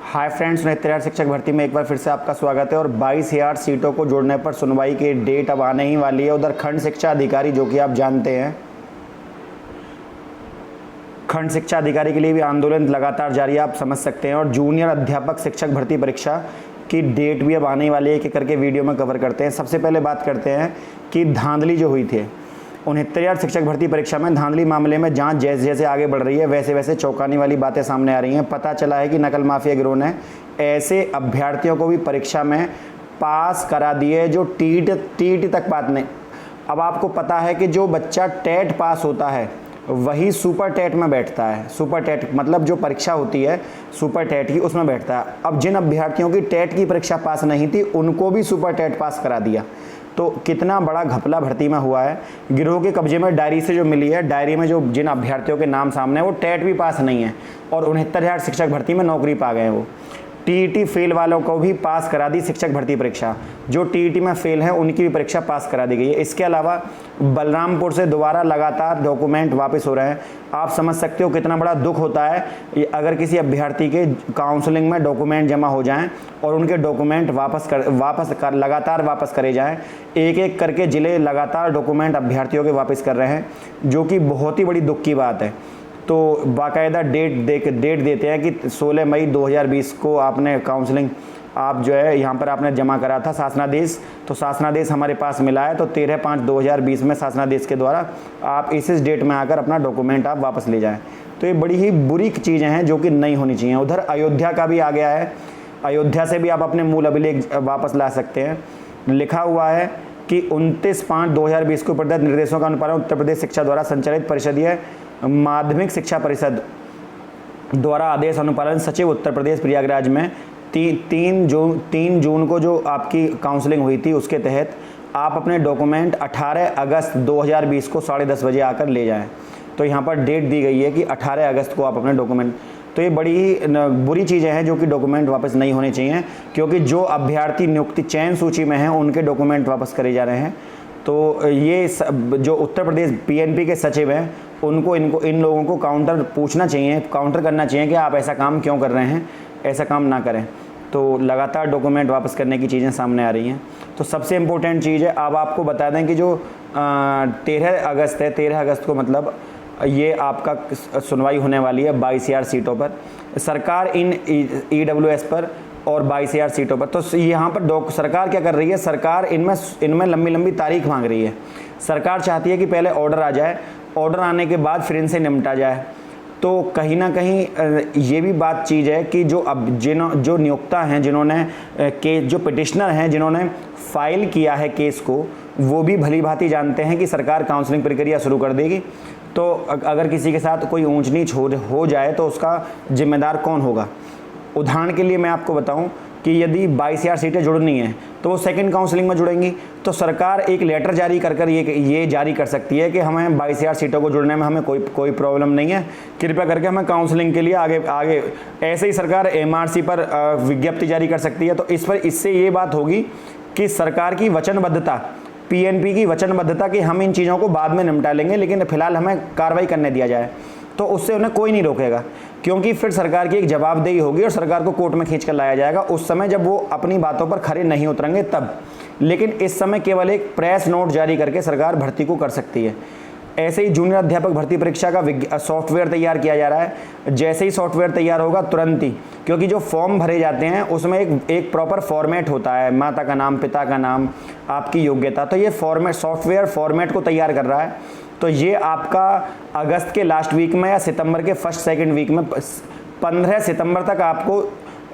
Hi friends, नेत्रयार शिक्षक भर्ती में एक बार फिर से आपका स्वागत है। और 22,000 सीटों को जोड़ने पर सुनवाई की डेट अब आने ही वाली है। उधर खंड शिक्षा अधिकारी, जो कि आप जानते हैं, खंड शिक्षा अधिकारी के लिए भी आंदोलन लगातार जारी है, आप समझ सकते हैं। और जूनियर अध्यापक शिक्षक भर्ती परीक्षा की डेट भी अब आने वाली है। एक एक करके वीडियो में कवर करते हैं। सबसे पहले बात करते हैं कि धांधली जो हुई थी 69,000 शिक्षक भर्ती परीक्षा में, धांधली मामले में जांच जैसे जैसे आगे बढ़ रही है वैसे वैसे चौंकाने वाली बातें सामने आ रही हैं। पता चला है कि नकल माफिया गिरोह ने ऐसे अभ्यर्थियों को भी परीक्षा में पास करा दिए जो टीईटी तक बात नहीं। अब आपको पता है कि जो बच्चा टेट पास होता है वही सुपर टेट में बैठता है। सुपर टेट मतलब जो परीक्षा होती है सुपर टेट की, उसमें बैठता है। अब जिन अभ्यर्थियों की टेट की परीक्षा पास नहीं थी उनको भी सुपर टेट पास करा दिया। तो कितना बड़ा घपला भर्ती में हुआ है। गिरोह के कब्जे में डायरी से जो मिली है, डायरी में जो जिन अभ्यर्थियों के नाम सामने है वो टेट भी पास नहीं है और 69,000 शिक्षक भर्ती में नौकरी पा गए हैं। वो टीईटी फेल वालों को भी पास करा दी शिक्षक भर्ती परीक्षा। जो टीईटी में फेल है उनकी भी परीक्षा पास करा दी गई है। इसके अलावा बलरामपुर से दोबारा लगातार डॉक्यूमेंट वापस हो रहे हैं। आप समझ सकते हो कितना बड़ा दुख होता है अगर किसी अभ्यर्थी के काउंसलिंग में डॉक्यूमेंट जमा हो जाएं और उनके डॉक्यूमेंट लगातार वापस करे जाएं। एक एक करके जिले लगातार डॉक्यूमेंट अभ्यर्थियों के वापस कर रहे हैं, जो कि बहुत ही बड़ी दुख की बात है। तो बाकायदा डेट देते हैं कि 16 मई 2020 को आपने काउंसलिंग आप जो है यहाँ पर आपने जमा करा था शासनादेश। तो शासनादेश हमारे पास मिला है, तो 13/5/2020 में शासनादेश के द्वारा आप इस डेट में आकर अपना डॉक्यूमेंट आप वापस ले जाएं। तो ये बड़ी ही बुरी चीज़ें हैं जो कि नहीं होनी चाहिए। उधर अयोध्या का भी आ गया है। अयोध्या से भी आप अपने मूल अभिलेख वापस ला सकते हैं। लिखा हुआ है कि 29/5/2020 को प्रदत्त निर्देशों का अनुपालन उत्तर प्रदेश शिक्षा द्वारा संचालित परिषदीय माध्यमिक शिक्षा परिषद द्वारा आदेश अनुपालन सचिव उत्तर प्रदेश प्रयागराज में 3 जून को जो आपकी काउंसलिंग हुई थी उसके तहत आप अपने डॉक्यूमेंट 18 अगस्त 2020 को 10:30 बजे आकर ले जाएं। तो यहाँ पर डेट दी गई है कि 18 अगस्त को आप अपने डॉक्यूमेंट। तो ये बड़ी ही बुरी चीज़ें हैं जो कि डॉक्यूमेंट वापस नहीं होने चाहिए, क्योंकि जो अभ्यर्थी नियुक्ति चयन सूची में हैं उनके डॉक्यूमेंट वापस करे जा रहे हैं। तो ये जो उत्तर प्रदेश पीएनपी के सचिव हैं उनको इन लोगों को काउंटर करना चाहिए कि आप ऐसा काम क्यों कर रहे हैं, ऐसा काम ना करें। तो लगातार डॉक्यूमेंट वापस करने की चीज़ें सामने आ रही हैं। तो सबसे इम्पोर्टेंट चीज़ है, अब आपको बता दें कि जो 13 अगस्त है, 13 अगस्त को मतलब ये आपका सुनवाई होने वाली है 22,000 सीटों पर। सरकार इन EWS पर और 22,000 सीटों पर। तो यहाँ पर सरकार क्या कर रही है, सरकार इनमें लंबी तारीख मांग रही है। सरकार चाहती है कि पहले ऑर्डर आ जाए, ऑर्डर आने के बाद फिर इनसे निपटा जाए। तो कहीं ना कहीं ये भी बात चीज़ है कि जो नियोक्ता हैं, जो पिटिशनर हैं, जिन्होंने फाइल किया है केस को, वो भी भली भांति जानते हैं कि सरकार काउंसलिंग प्रक्रिया शुरू कर देगी। तो अगर किसी के साथ कोई ऊंच नीच हो जाए तो उसका जिम्मेदार कौन होगा। उदाहरण के लिए मैं आपको बताऊं कि यदि 22,000 सीटें जुड़नी हैं तो वो सेकंड काउंसलिंग में जुड़ेंगी। तो सरकार एक लेटर जारी कर ये जारी कर सकती है कि हमें 22,000 सीटों को जुड़ने में हमें कोई प्रॉब्लम नहीं है, कृपया करके हमें काउंसलिंग के लिए आगे। ऐसे ही सरकार MRC पर विज्ञप्ति जारी कर सकती है। तो इससे ये बात होगी कि सरकार की वचनबद्धता, PNP की वचनबद्धता कि हम इन चीज़ों को बाद में निपटा लेंगे, लेकिन फिलहाल हमें कार्रवाई करने दिया जाए। तो उससे उन्हें कोई नहीं रोकेगा, क्योंकि फिर सरकार की एक जवाबदेही होगी और सरकार को कोर्ट में खींच कर लाया जाएगा उस समय जब वो अपनी बातों पर खरे नहीं उतरेंगे तब। लेकिन इस समय केवल एक प्रेस नोट जारी करके सरकार भर्ती को कर सकती है। ऐसे ही जूनियर अध्यापक भर्ती परीक्षा का सॉफ्टवेयर तैयार किया जा रहा है। जैसे ही सॉफ्टवेयर तैयार होगा तुरंत ही, क्योंकि जो फॉर्म भरे जाते हैं उसमें एक प्रॉपर फॉर्मेट होता है, माता का नाम, पिता का नाम, आपकी योग्यता। तो ये सॉफ्टवेयर फॉर्मेट को तैयार कर रहा है। तो ये आपका अगस्त के लास्ट वीक में या सितंबर के फर्स्ट सेकंड वीक में 15 सितंबर तक आपको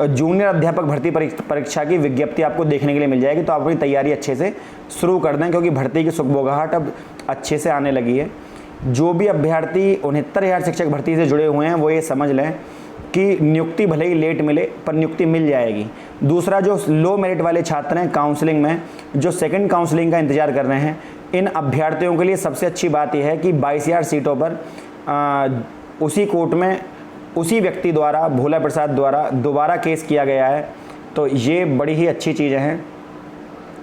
जूनियर अध्यापक भर्ती परीक्षा की विज्ञप्ति आपको देखने के लिए मिल जाएगी। तो आप अपनी तैयारी अच्छे से शुरू कर दें, क्योंकि भर्ती की सुगबुगाहट अब अच्छे से आने लगी है। जो भी अभ्यर्थी 69,000 शिक्षक भर्ती से जुड़े हुए हैं वो ये समझ लें कि नियुक्ति भले ही लेट मिले पर नियुक्ति मिल जाएगी। दूसरा, जो लो मेरिट वाले छात्र हैं काउंसलिंग में, जो सेकंड काउंसलिंग का इंतजार कर रहे हैं, इन अभ्यर्थियों के लिए सबसे अच्छी बात यह है कि 22,000 सीटों पर उसी कोर्ट में उसी व्यक्ति द्वारा, भोला प्रसाद द्वारा दोबारा केस किया गया है। तो ये बड़ी ही अच्छी चीज़ें हैं,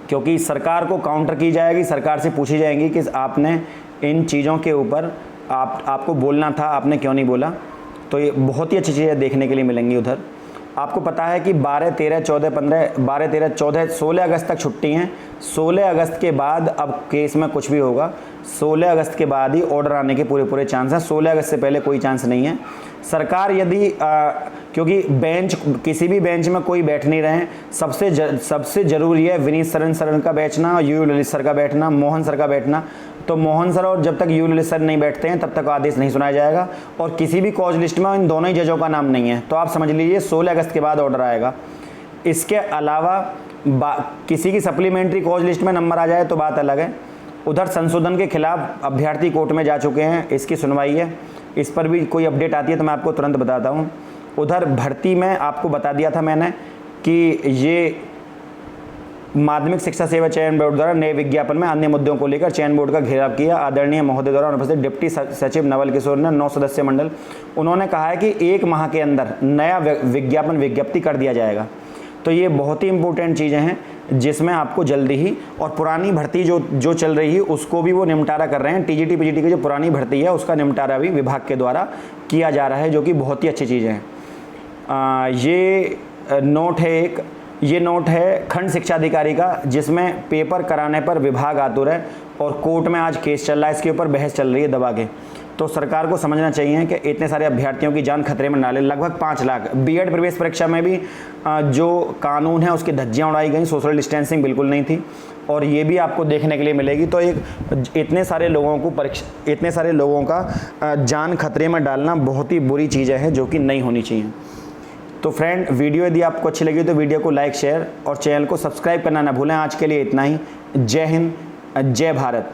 क्योंकि सरकार को काउंटर की जाएगी, सरकार से पूछी जाएंगी कि आपने इन चीज़ों के ऊपर आपको बोलना था, आपने क्यों नहीं बोला। तो ये बहुत ही अच्छी चीज़ें देखने के लिए मिलेंगी उधर। आपको पता है कि 12, 13, 14, 15, 12, 13, 14, 16 अगस्त तक छुट्टी हैं। 16 अगस्त के बाद अब केस में कुछ भी होगा, 16 अगस्त के बाद ही ऑर्डर आने के पूरे चांस हैं। 16 अगस्त से पहले कोई चांस नहीं है। सरकार यदि क्योंकि बेंच, किसी भी बेंच में कोई बैठ नहीं रहे हैं, सबसे ज़रूरी है विनीत सर का बैठना, यू ललित सर का बैठना, मोहन सर का बैठना। तो मोहन सर और जब तक यू ललित सर नहीं बैठते हैं तब तक आदेश नहीं सुनाया जाएगा, और किसी भी कॉज लिस्ट में इन दोनों ही जजों का नाम नहीं है। तो आप समझ लीजिए 16 अगस्त के बाद ऑर्डर आएगा। इसके अलावा किसी की सप्लीमेंट्री कॉज लिस्ट में नंबर आ जाए तो बात अलग है। उधर संशोधन के खिलाफ अभ्यर्थी कोर्ट में जा चुके हैं, इसकी सुनवाई है। इस पर भी कोई अपडेट आती है तो मैं आपको तुरंत बताता हूँ। उधर भर्ती में आपको बता दिया था मैंने कि ये माध्यमिक शिक्षा सेवा चयन बोर्ड द्वारा नए विज्ञापन में अन्य मुद्दों को लेकर चयन बोर्ड का घेराव किया। आदरणीय महोदय द्वारा उपस्थित डिप्टी सचिव नवल किशोर ने 9 सदस्यीय मंडल, उन्होंने कहा है कि 1 माह के अंदर नया विज्ञापन विज्ञप्ति कर दिया जाएगा। तो ये बहुत ही इंपॉर्टेंट चीज़ें हैं जिसमें आपको जल्दी ही, और पुरानी भर्ती जो चल रही है उसको भी वो निपटारा कर रहे हैं। टीजीटी पीजीटी की जो पुरानी भर्ती है उसका निपटारा भी विभाग के द्वारा किया जा रहा है, जो कि बहुत ही अच्छी चीज़ें हैं। ये नोट है खंड शिक्षा अधिकारी का, जिसमें पेपर कराने पर विभाग आतुर है और कोर्ट में आज केस चल रहा है, इसके ऊपर बहस चल रही है दबा के। तो सरकार को समझना चाहिए कि इतने सारे अभ्यर्थियों की जान खतरे में डाले। लगभग 5 लाख बीएड प्रवेश परीक्षा में भी जो कानून है उसकी धज्जियां उड़ाई गई, सोशल डिस्टेंसिंग बिल्कुल नहीं थी, और ये भी आपको देखने के लिए मिलेगी। तो इतने सारे लोगों का जान खतरे में डालना बहुत ही बुरी चीज़ें हैं जो कि नहीं होनी चाहिए। तो फ्रेंड, वीडियो यदि आपको अच्छी लगी तो वीडियो को लाइक, शेयर और चैनल को सब्सक्राइब करना ना भूलें। आज के लिए इतना ही। जय हिंद, जय भारत।